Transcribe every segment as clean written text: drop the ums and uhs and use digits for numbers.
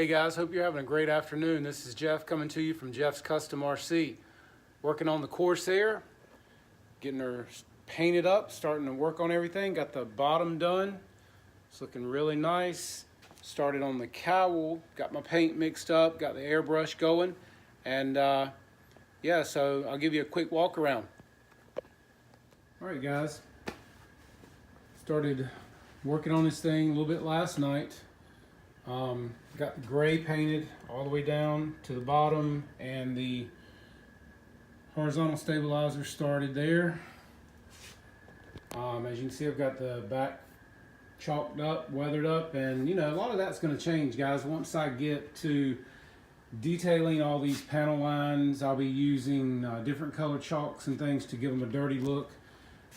Hey guys, hope you're having a great afternoon. This is Jeff coming to you from Jeff's Custom RC. Working on the Corsair, getting her painted up, starting to work on everything. Got the bottom done. It's looking really nice. Started on the cowl, got my paint mixed up, got the airbrush going. And yeah, so I'll give you a quick walk around. Alright guys, started working on this thing a little bit last night. Got the gray painted all the way down to the bottom, and the horizontal stabilizer started there. As you can see, I've got the back chalked up, weathered up, and you know, a lot of that's going to change, guys. Once I get to detailing all these panel lines, I'll be using different color chalks and things to give them a dirty look.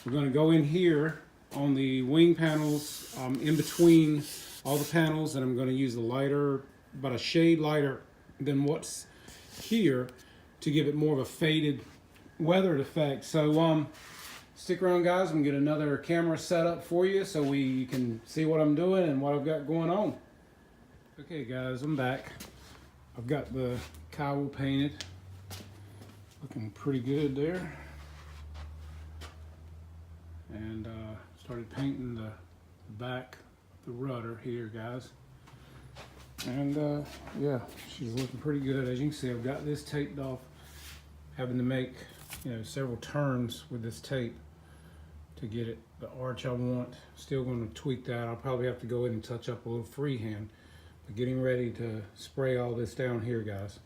We're going to go in here on the wing panels, in between all the panels, and I'm going to use the lighter, about a shade lighter than what's here, to give it more of a faded, weathered effect. So stick around guys, I'm going to get another camera set up for you so we can see what I'm doing and what I've got going on. Okay guys, I'm back. I've got the cowl painted, looking pretty good there, and started painting the back, the rudder here guys, and yeah, she's looking pretty good. As you can see, I've got this taped off, having to make, you know, several turns with this tape to get it the arch I want. Still going to tweak that. I'll probably have to go in and touch up a little freehand, but getting ready to spray all this down here guys,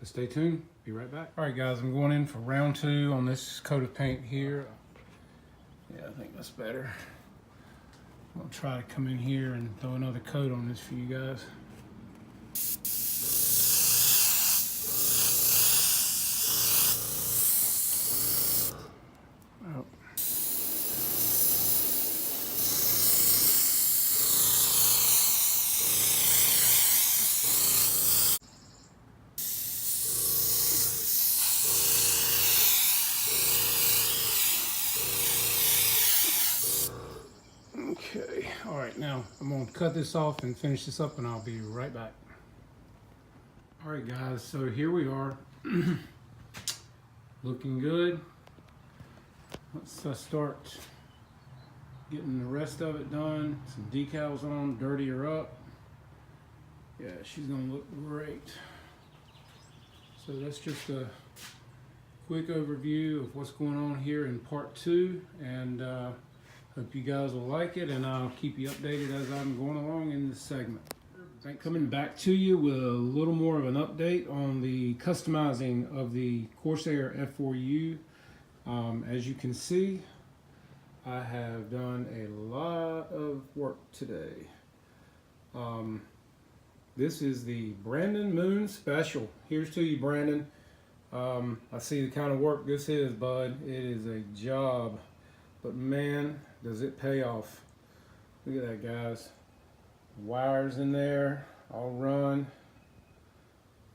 so stay tuned, be right back. All right guys, I'm going in for round 2 on this coat of paint here. Yeah, I think that's better. I'll try to come in here and throw another coat on this for you guys. Oh. Okay, all right, now I'm gonna cut this off and finish this up, and I'll be right back. All right guys, so here we are. Looking good. Let's start getting the rest of it done. Some decals on, dirty her up. Yeah, she's gonna look great. So that's just a quick overview of what's going on here in part 2, and hope you guys will like it, and I'll keep you updated as I'm going along in this segment. Coming back to you with a little more of an update on the customizing of the Corsair F4U. As you can see, I have done a lot of work today. This is the Brandon Moon Special. Here's to you, Brandon. I see the kind of work this is, bud. It is a job, but man, does it pay off. Look at that guys, wires in there all run.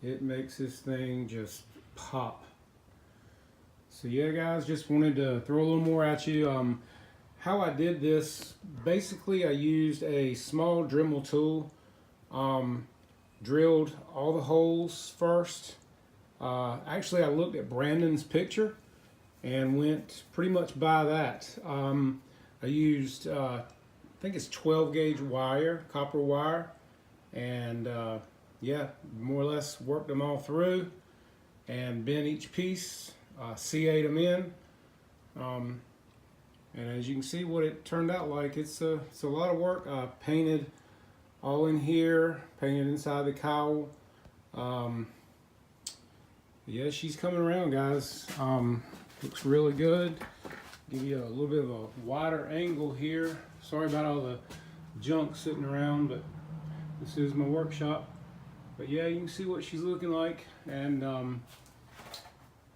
It makes this thing just pop. So yeah guys, just wanted to throw a little more at you. How I did this, basically I used a small Dremel tool, drilled all the holes first. Actually I looked at Brandon's picture and went pretty much by that. I used, I think it's 12 gauge wire, copper wire, and yeah, more or less worked them all through and bent each piece, C8 them in, and as you can see what it turned out like, it's a lot of work. I painted all in here, painted inside the cowl. Yeah, she's coming around guys. Looks really good. Give you a little bit of a wider angle here. Sorry about all the junk sitting around, but this is my workshop. But yeah, you can see what she's looking like. And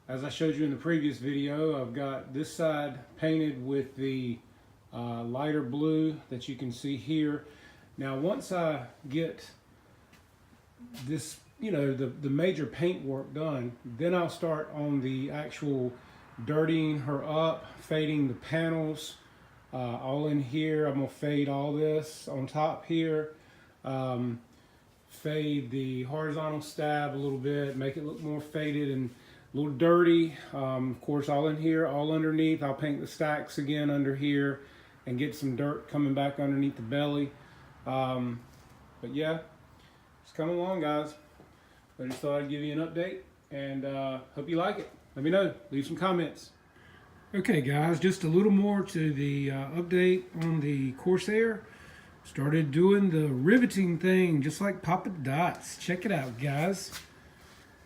as I showed you in the previous video, I've got this side painted with the lighter blue that you can see here. Now once I get this, you know, the major paint work done, then I'll start on the actual dirtying her up, fading the panels, all in here. I'm gonna fade all this on top here, fade the horizontal stab a little bit, make it look more faded and a little dirty. Of course, all in here, all underneath. I'll paint the stacks again under here and get some dirt coming back underneath the belly. But yeah, it's coming along, guys. I just thought I'd give you an update, and hope you like it. Let me know. Leave some comments. Okay, guys, just a little more to the update on the Corsair. Started doing the riveting thing, just like Papa Dots. Check it out, guys.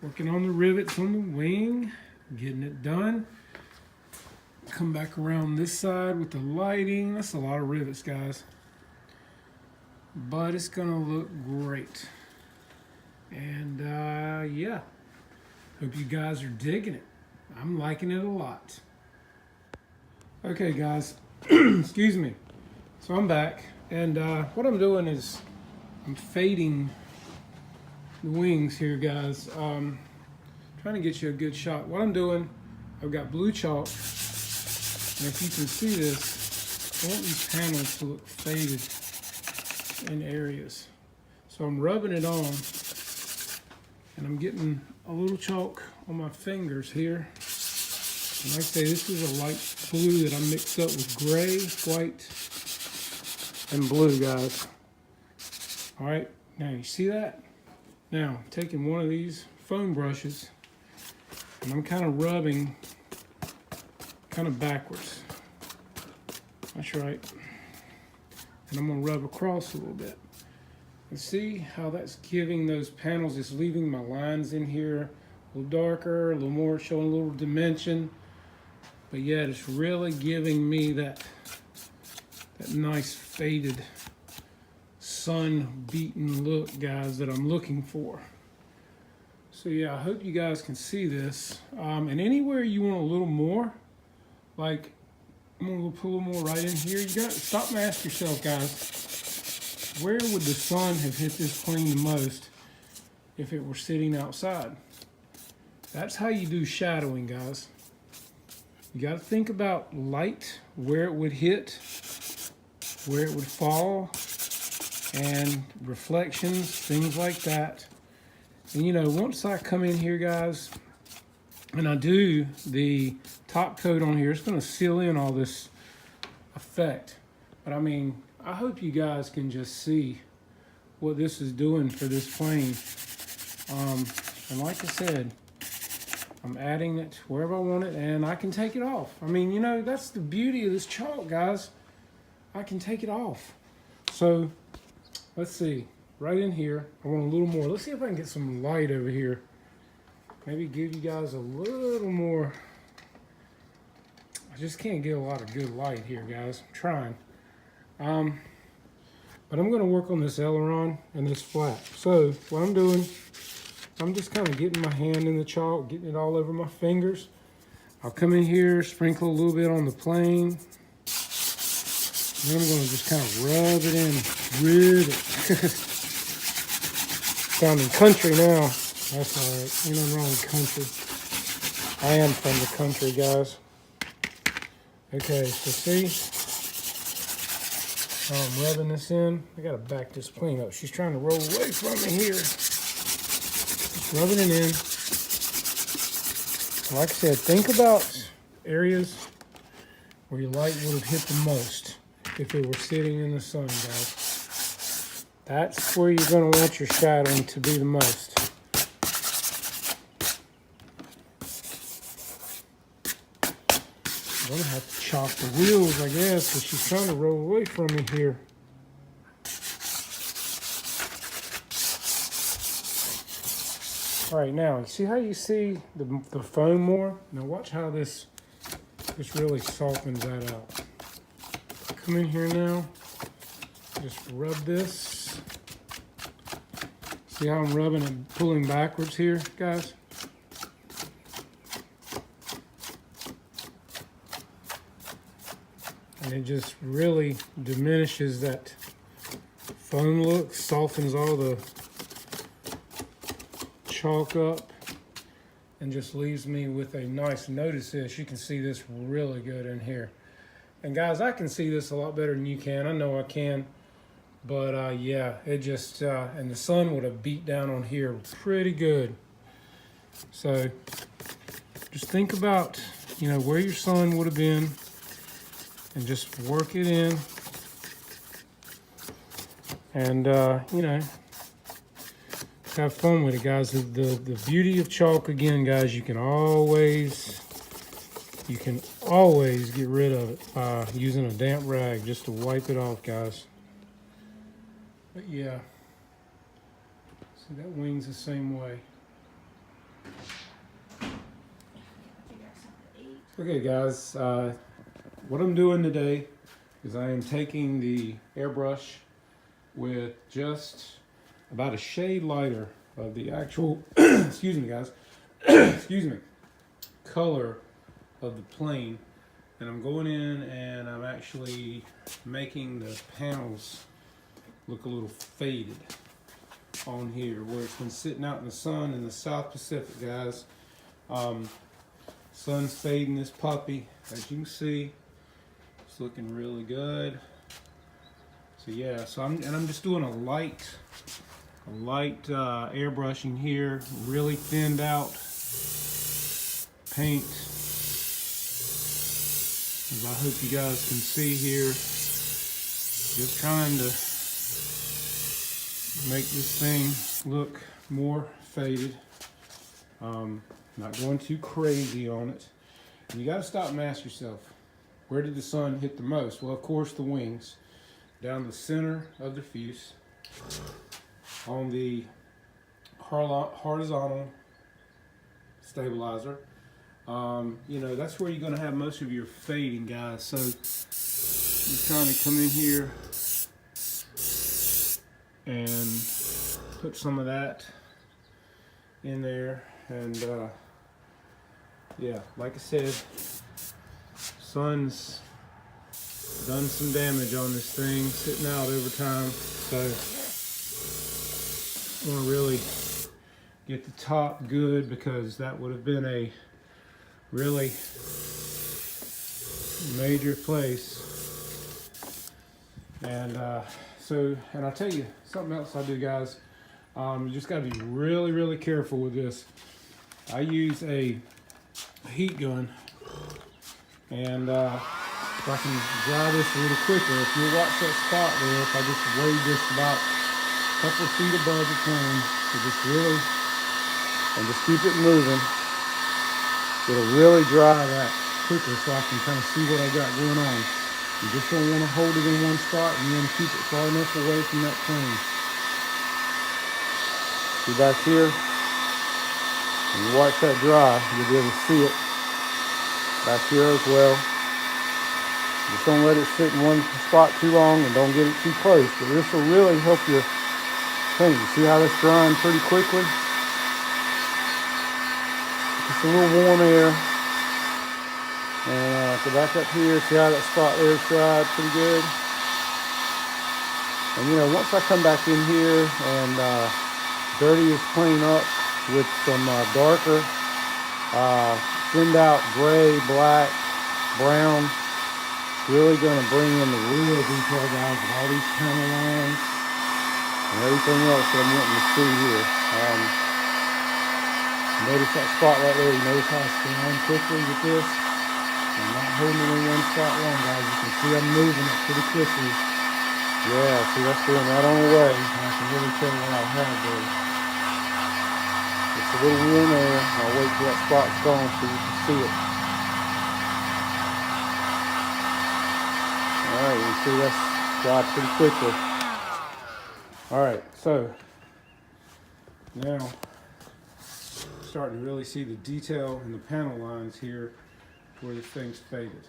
Working on the rivets on the wing, getting it done. Come back around this side with the lighting. That's a lot of rivets, guys. But it's gonna look great. And yeah, hope you guys are digging it. I'm liking it a lot. Okay, guys, excuse me. So I'm back, and what I'm doing is I'm fading the wings here, guys. Trying to get you a good shot. What I'm doing, I've got blue chalk, and if you can see this, I want these panels to look faded in areas. So I'm rubbing it on, and I'm getting a little chalk on my fingers here. And like I say, this is a light blue that I mixed up with gray, white, and blue, guys. All right, now you see that? Now, I'm taking one of these foam brushes, and I'm kind of rubbing kind of backwards. That's right. And I'm gonna rub across a little bit. And see how that's giving those panels, it's leaving my lines in here a little darker, a little more, showing a little dimension. But yet it's really giving me that nice faded sun beaten look, guys, that I'm looking for. So yeah, I hope you guys can see this. And anywhere you want a little more, like I'm gonna put a little more right in here. You got to stop and ask yourself, guys, where would the sun have hit this plane the most if it were sitting outside? That's how you do shadowing, guys. You got to think about light, where it would hit, where it would fall, and reflections, things like that. And you know, once I come in here, guys, and I do the top coat on here, it's going to seal in all this effect. But I mean, I hope you guys can just see what this is doing for this plane. And like I said, I'm adding it wherever I want it, and I can take it off. I mean, you know, that's the beauty of this chalk, guys. I can take it off. So let's see, right in here, I want a little more. Let's see if I can get some light over here. Maybe give you guys a little more. I just can't get a lot of good light here, guys. I'm trying. But I'm gonna work on this aileron and this flap. So what I'm doing, I'm just kind of getting my hand in the chalk, getting it all over my fingers. I'll come in here, sprinkle a little bit on the plane. And then I'm gonna just kind of rub it in, rid it. Sounding country now. That's all right, ain't nothing wrong with country. I am from the country, guys. Okay, so see how I'm rubbing this in? I gotta back this plane up. She's trying to roll away from me here. Just rubbing it in. Like I said, think about areas where your light would have hit the most if it were sitting in the sun, guys. That's where you're gonna want your shadowing to be the most. I'm gonna have to chop the wheels, I guess, because she's trying to roll away from me here. All right, now, you see how you see the foam more? Now watch how this really softens that out. Come in here now, just rub this. See how I'm rubbing and pulling backwards here, guys? And it just really diminishes that foam look, softens all the chalk up, and just leaves me with a nice, notice this, you can see this really good in here. And guys, I can see this a lot better than you can, I know I can, But yeah, it just, and the sun would have beat down on here pretty good. So just think about, you know, where your sun would have been and just work it in. And, you know, have fun with it, guys. The beauty of chalk, again, guys, you can always get rid of it by using a damp rag just to wipe it off, guys. But yeah, see, that wing's the same way. Okay, guys, what I'm doing today is I am taking the airbrush with just about a shade lighter of the actual, excuse me, guys, excuse me, color of the plane, and I'm going in and I'm actually making the panels look a little faded on here where it's been sitting out in the sun in the South Pacific, guys. Sun's fading this puppy, as you can see. It's looking really good. So yeah, so I'm just doing a light airbrushing here, really thinned out paint, as I hope you guys can see here. Just trying to make this thing look more faded. Not going too crazy on it. And you got to stop and ask yourself, where did the sun hit the most? Well, of course, the wings, down the center of the fuse, on the horizontal stabilizer. You know, that's where you're going to have most of your fading, guys. So you're trying to come in here and put some of that in there. And yeah, like I said, sun's done some damage on this thing, sitting out over time. So I want to really get the top good, because that would have been a really major place. And and I'll tell you something else I do, guys. You just got to be really, really careful with this. I use a heat gun, and if I can dry this a little quicker, if you'll watch that spot there, if I just weigh this about a couple of feet above the plane, so just really, and just keep it moving, it'll really dry that quicker, so I can kind of see what I got going on. You just don't want to hold it in one spot, and then keep it far enough away from that plane. See back here, and you watch that dry, you'll be able to see it back here as well. Just don't let it sit in one spot too long, and don't get it too close, but this will really help you paint. You see how that's drying pretty quickly? Just a little warm air. And go back up here, see how that spot there is dried pretty good. And you know, once I come back in here and dirty this plane up with some darker thinned out gray, black, brown, really going to bring in the real detail, guys, of all these panel lines and everything else that I'm wanting to see here. Notice that spot right there. You notice how it's going quickly with this. I'm not holding it in one spot long, guys. You can see I'm moving it pretty quickly. Yeah, see, that's going right on the way. I can really tell what I have there. It's a little warm air. I'll wait till that spot's gone so you can see it. Alright, you can see that's dried pretty quickly. Alright, so now starting to really see the detail in the panel lines here where the thing's faded.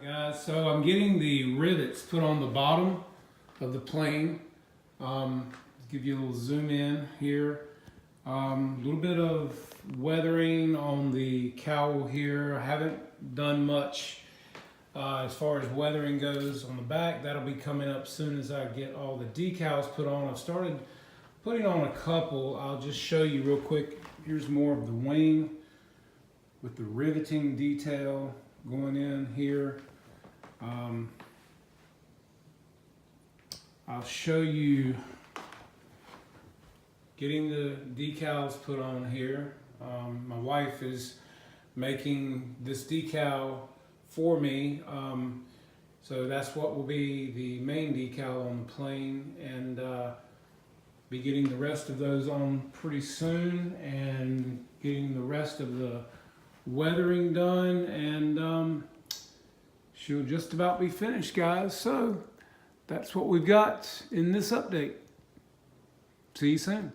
Guys, so I'm getting the rivets put on the bottom of the plane. Give you a little zoom in here. A little bit of weathering on the cowl here. I haven't done much as far as weathering goes on the back. That'll be coming up soon as I get all the decals put on. I've started putting on a couple. I'll just show you real quick. Here's more of the wing with the riveting detail going in here. I'll show you getting the decals put on here. My wife is making this decal for me. So that's what will be the main decal on the plane, and be getting the rest of those on pretty soon, and getting the rest of the weathering done, and she'll just about be finished, guys. So that's what we've got in this update. See you soon.